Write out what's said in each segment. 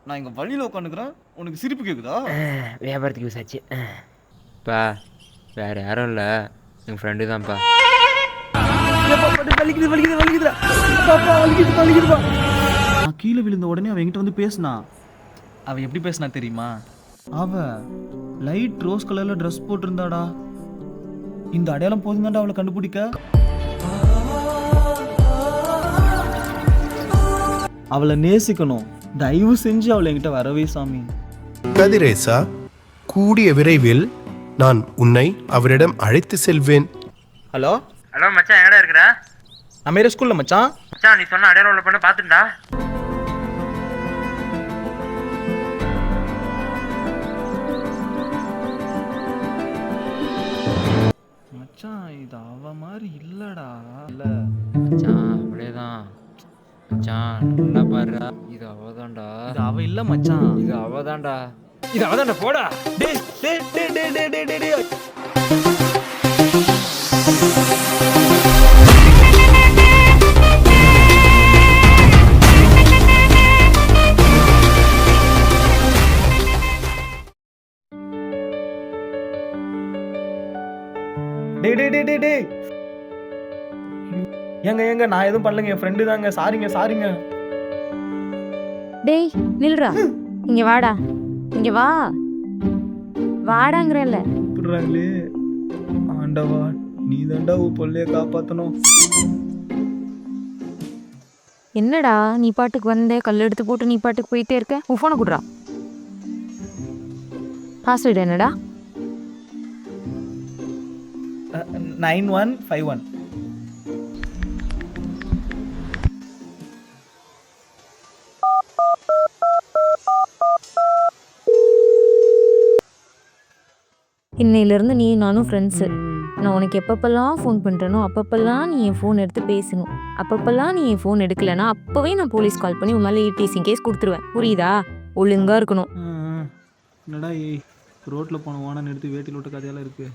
நான் இங்க வழியில உட்காந்துக்கிறேன், உனக்கு சிரிப்பு கேக்குதா? வியாபாரத்துக்கு யூஸ் ஆச்சு. பா வேறு யாரும் இல்லை, எங்கள் ஃப்ரெண்டு தான்ப்பா. நான் கீழே விழுந்த உடனே அவன் என்கிட்ட வந்து பேசினா. அவன் எப்படி பேசினா தெரியுமா? அவ லைட் ரோஸ் கலர்ல ட்ரெஸ் போட்டிருந்தாடா. இந்த அடையாளம் போதுந்தாண்டா அவளை கண்டுபிடிக்க. அவளை நேசிக்கணும், தயவு செஞ்சு அவளை என்கிட்ட வரவே சாமி. கதிரேசா, கூடிய விரைவில் நான் உன்னை அவரிடம் அழைத்து செல்வேன். ஹலோ ஹலோ மச்சான், எங்கடா இருக்கிற? நான் மேரே ஸ்கூல்ல மச்சான். மச்சான், நீ சொன்ன அடையாளம் உள்ள பொண்ணு பார்த்துட்டா? மச்சான் இது அவ மாதிரி இல்லடா. இல்ல மச்சான் அப்படியேதான் மச்சான், நல்லா பாருடா, இது அவதான்டா. இது அவ இல்ல மச்சான், இது அவதான்டா, இது அவதான்டா. போடா. டேய் டேய் டேய் டேய் டேய் டேய் டேய் டேய். டேய் டேய் டேய் டேய் டேய். ஏங்க நான் எதுவும் பண்ணலங்க, என் ஃப்ரெண்டு தாங்க. சாரிங்க. டேய் நில்றா, இங்க வாடா, இங்க வா, வாடாங்கிறல்ல. கூப்பிடுறாங்களே. ஆண்டவா, நீ தாண்டா உன் பொல்லைய காப்பாத்தணும். என்னடா நீ பாட்டுக்கு வந்த, கல் எடுத்து போட்டு நீ பாட்டுக்கு போயிட்டே இருக்க. உன் ஃபோனை குடுறா. பாஸ்வேர்டு என்னடா? 9151. இன்னையிலேருந்து நீ நானும் ஃப்ரெண்ட்ஸு. நான் உனக்கு எப்பப்பெல்லாம் ஃபோன் பண்ணுறேனோ அப்பப்பெல்லாம் நீ என் ஃபோன் எடுத்து பேசணும். அப்பப்பெல்லாம் நீ என் ஃபோன் எடுக்கலைன்னா அப்போவே நான் போலீஸ் கால் பண்ணி உன் மேலே ETC கேஸ் கொடுத்துருவேன். புரியுதா? ஒழுங்காக இருக்கணும். என்னடா ரோட்டில் போன ஓனான்னு எடுத்து வேட்டியில் விட்ட கதையெல்லாம் இருக்கு.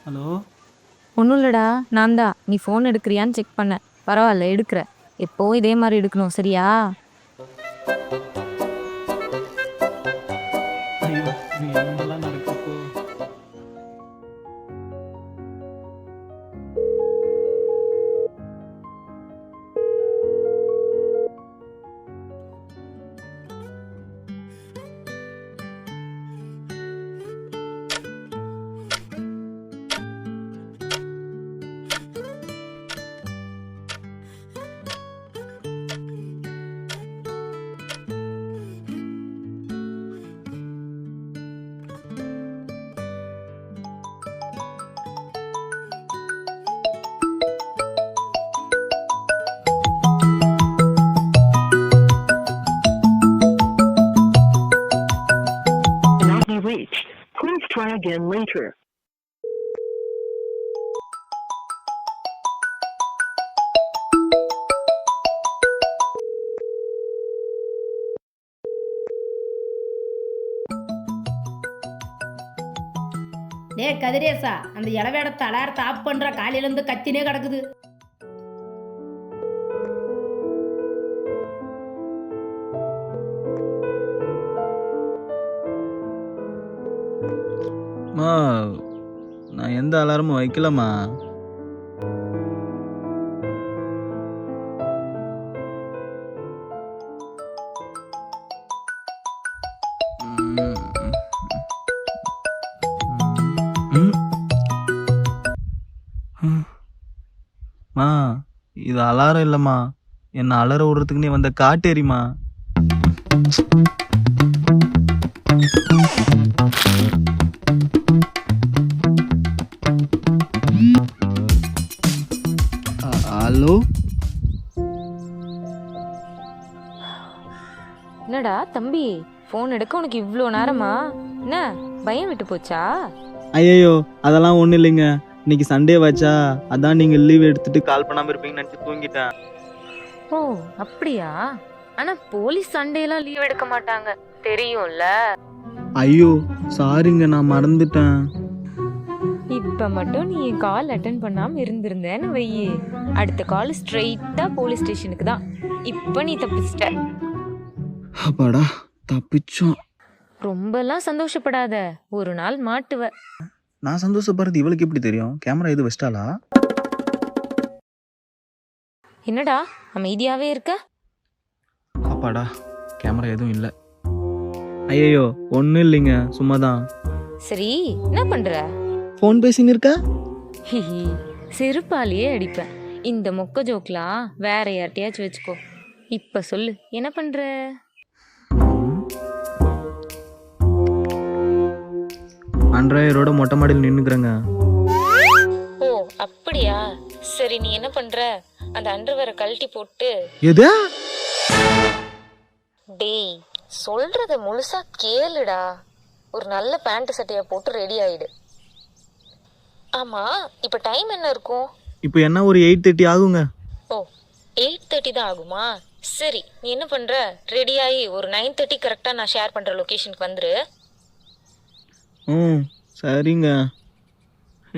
ஹலோ, ஒன்றும் இல்லைடா, நான் தான். நீ ஃபோன் எடுக்கிறியான்னு செக் பண்ணேன். பரவாயில்ல, எடுக்கிற. எப்போவும் இதே மாதிரி எடுக்கணும், சரியா? ஐயோ நீ என்னெல்லாம் நடக்கப்போ. Please try again later. டே கதிரேசா, அந்த இளவேடத்தை அலாரத்தை ஆஃப் பண்ற. காலையிலேருந்து கத்தினே கிடக்குது. நான் எந்த அலாரமும் வைக்கலம்மா. இது அலாரம் இல்லம்மா, என்ன அலற விடுறதுக்கு நீ வந்த காட்டேரிமா. ஹலோ, என்னடா தம்பி, ஃபோன் எடுக்க உனக்கு இவ்வளோ நேரமா? என்ன பயம் விட்டு போச்சா? ஐயோ அதெல்லாம் ஒன்றும் இல்லைங்க. இன்னைக்கு சண்டே வாச்சா, அதான் நீங்கள் லீவ் எடுத்துட்டு கால் பண்ணாமல் இருப்பீங்கன்னு நினச்சி தூங்கிட்டேன். ஓ அப்படியா? ஆனா போலீஸ் சண்டேலாம் லீவ் எடுக்க மாட்டாங்க, தெரியும்ல. ஐயோ சாரிங்க, நான் மறந்துட்டேன். இப்போ மட்டும் நீ என் கால் அட்டன் பண்ணாமல் இருந்திருந்தேன்னு வையி, அடுத்த கால் ஸ்ட்ரெயிட்டாக போலீஸ் ஸ்டேஷனுக்கு தான். இப்போ நீ தப்பிச்சிட்ட. அப்பாடா தப்பிச்சோம். ரொம்பலாம் சந்தோஷப்படாத, ஒரு நாள் மாட்டுவ. நான் சந்தோஷப்படுறது இவளுக்கு எப்படி தெரியும்? கேமரா எது வச்சிட்டாளா? என்னடா அமைதியாவே இருக்க? அப்பாடா கேமரா எதுவும் இல்லை. ஐயோ ஒன்றும் இல்லைங்க, சும்மா தான் சரி என்ன பண்ற? ஃபோன் பேசின்னு இருக்க. ஹிஹி, செருப்பாலேயே அடிப்பேன். இந்த மொக்க ஜோக்லாம் வேற யார்ட்டையாச்சும் வச்சுக்கோ. இப்ப சொல்லு என்ன பண்ற? அண்ட்ராயரோட மொட்டை மாடியில் நின்னுக்கிறேங்க. ஓ அப்படியா? சரி நீ என்ன பண்ற? அந்த அண்டர்வேரை கழட்டி போட்டு. எது? டேய் சொல்றத முழுசா கேளுடா. ஒரு நல்ல பேண்ட் சட்டையை போட்டு ரெடி ஆயிடு. ஆமா இப்ப டைம் என்ன இருக்கும்? இப்போ என்ன ஒரு 8:30 ஆகுங்க. ஓ 8:30 தான் ஆகுமா? சரி நீ என்ன பண்ற? ரெடி ஆகி ஒரு 9:30 கரெக்டா நான் ஷேர் பண்ற லொகேஷனுக்கு வந்துரு. ம் சரிங்க.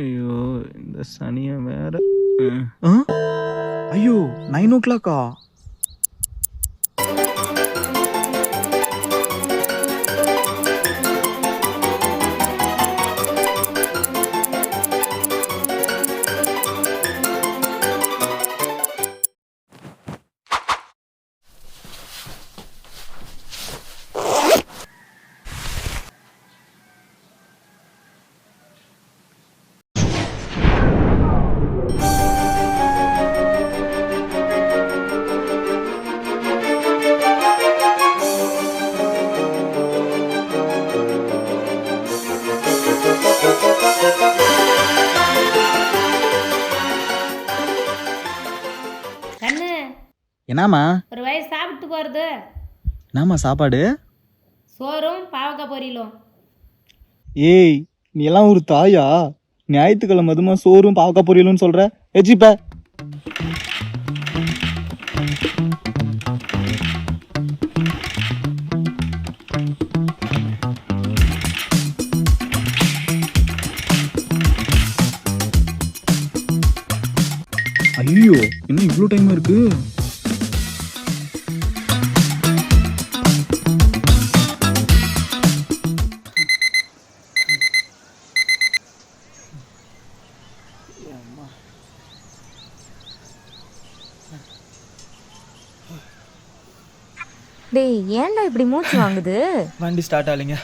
ஐயோ இந்த சனியை வேற. ஐயோ 9 o'clock. கண்ணு என்னம்மா? ஒரு வயசு சாப்பிட்டு போறது. என்னம்மா சாப்பாடு? சோறும் பாவக்காய் பொரியலும். ஏய் நீ எல்லாம் ஒரு தாயா? ஞாயிற்றுக்கிழமை அதுமா சோறும் பாவக்காய் பொரியலும்னு சொல்ற? எச்சிப்ப. ஐயோ இன்னும் இவ்வளோ டைம் இருக்கு. டேய் ஏன்டா இப்படி மூச்சு வாங்குது? வண்டி ஸ்டார்ட் ஆகலைங்க,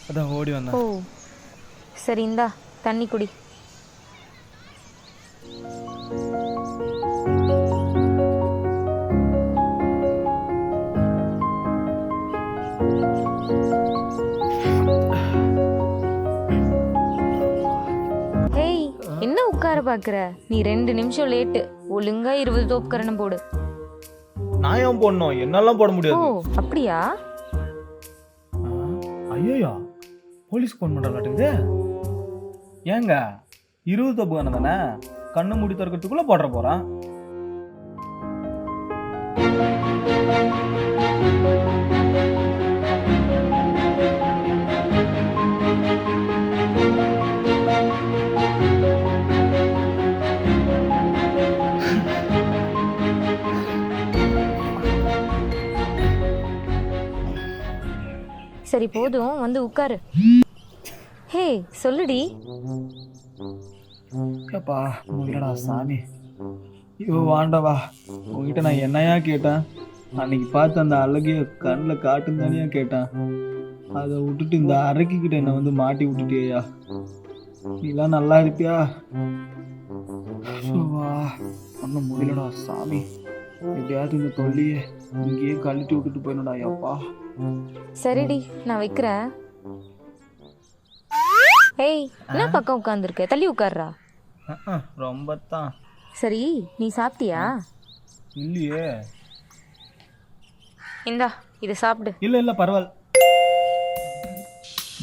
அதான் ஓடி வந்தேன். ஓ சரி இந்தா தண்ணி குடி. ஹேய் என்ன உட்கார பாக்குற? நீ 2 நிமிஷம் லேட்டு. ஒழுங்கா 20 தோப்பு கரணம் போடு. நான் ஏன் போடணும்? என்னெல்லாம் போட ஓ முடியாது. அப்படியா? ஐயோ போலீஸ் ஃபோன் பண்ணுறாட்டுக்குது. ஏங்க 20 தப்பு தானே தானே? கண்ணு மூடி திறக்கிறதுக்குள்ள போடுற போறான். சரி போதும் வந்து உட்காரு. ஹே சொல்லுடி. ஏப்பா இல்லடா சாமி. ஐயோ வாண்டவா, உங்ககிட்ட நான் என்னையா கேட்டேன்? அன்னைக்கு பார்த்து அந்த அழகிய கண்ணில் காட்டுன்னு தானே கேட்டேன். அதை விட்டுட்டு இந்த அரைக்கிட்ட என்னை வந்து மாட்டி விட்டுட்டியா? நீலாம் நல்லா இருப்பியா? வா ஒன்றும் முடியலடா சாமி. எப்படியாவது இந்த தொல்லியை இங்கேயே கழட்டி விட்டுட்டு போயிடணுடா அப்பா. சரிடி நான் வைக்கிறேன். ஏய் என்ன பக்கம் உட்காந்துருக்க? தள்ளி உட்கார்றா. ரொம்ப தான். சரி நீ சாப்பிட்டியா? இல்லையே. இந்தா இதை சாப்பிடு. இல்லை பரவாயில்ல.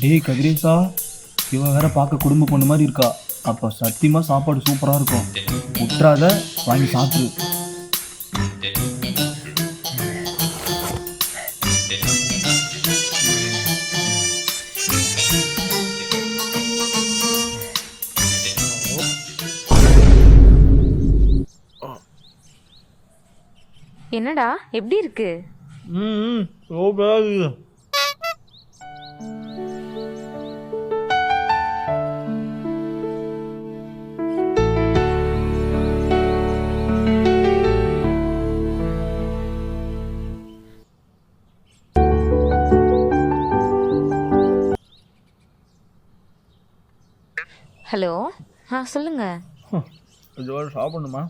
டேய் கதிரேசா, இவன் வேற பார்க்க குடும்ப பொண்ணு மாதிரி இருக்கா. அப்போ சத்தியமா சாப்பாடு சூப்பராக இருக்கும். விட்டுறாத, வாங்கி சாப்பிடு. என்னடா எப்படி இருக்கு? ஹலோ, சொல்லுங்க. கொஞ்சம் சாப்பிடணுமா?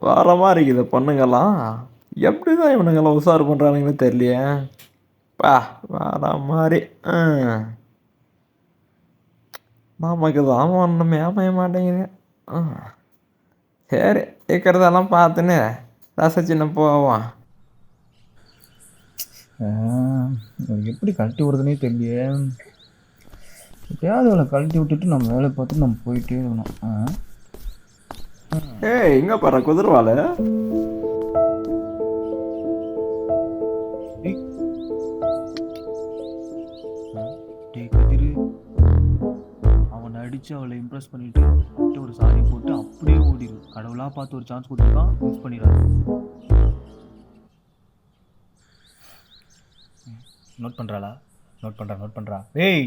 வர மாதிரி இருக்குது பொண்ணுங்கெல்லாம். எப்படி தான் இவனுங்கெல்லாம் உஷார் பண்ணுறானுங்கன்னு தெரியலையே. வர மாதிரி நமக்கு தான் ஒன்றுமே அமைய மாட்டேங்குது. சரி, இருக்கிறதெல்லாம் பார்த்துன்னு ரசிச்சுன்னு போவான். எப்படி கழட்டி விடுறதுனே தெரியலையே. எப்படியாவது அவளை கழட்டி விட்டுட்டு நம்ம வேலை பார்த்து நம்ம போயிட்டே இருக்கணும். ஏய், இங்கே பாரு குதிரவாள். கதிரு, அவனை அடிச்சு அவளை இம்ப்ரெஸ் பண்ணிட்டு ஒரு சாரி போட்டு அப்படியே ஓடிடு. கடவுளா பார்த்து ஒரு சான்ஸ் கொடுத்துருக்கான், மிஸ் பண்ணிடாது. நோட் பண்றாளா? நோட் பண்றா. ஏய்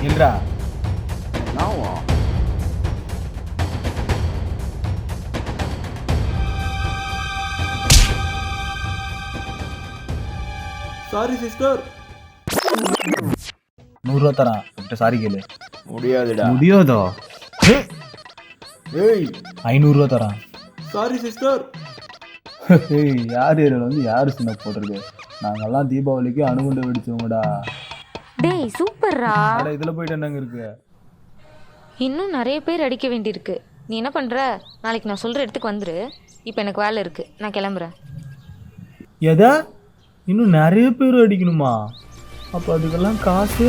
இல்லடா, சாரி சிஸ்டர். 100 ரூபா தரான், கிட்ட சாரி கேளு. முடியாதுடா. முடியாதா? ஏய், 500 ரூபா தரான். Sorry sister. ஏய், யார் ஏரியாவில் வந்து யார் சின்ன போட்டிருக்கு? நாங்கெல்லாம் தீபாவளிக்கு அணுகுண்டை வெடிச்சவங்கடா. டேய் சூப்பர்ரா. அட, இதில் போயிட்டு என்னங்க இருக்கு? இன்னும் நிறைய பேர் அடிக்க வேண்டியிருக்கு. நீ என்ன பண்ற? நாளைக்கு நான் சொல்ற இடத்துக்கு வந்துரு. இப்போ எனக்கு வேலை இருக்கு, நான் கிளம்புறேன். எதா? இன்னும் நிறைய பேர் அடிக்கணுமா? அப்போ அதுக்கெல்லாம் காசு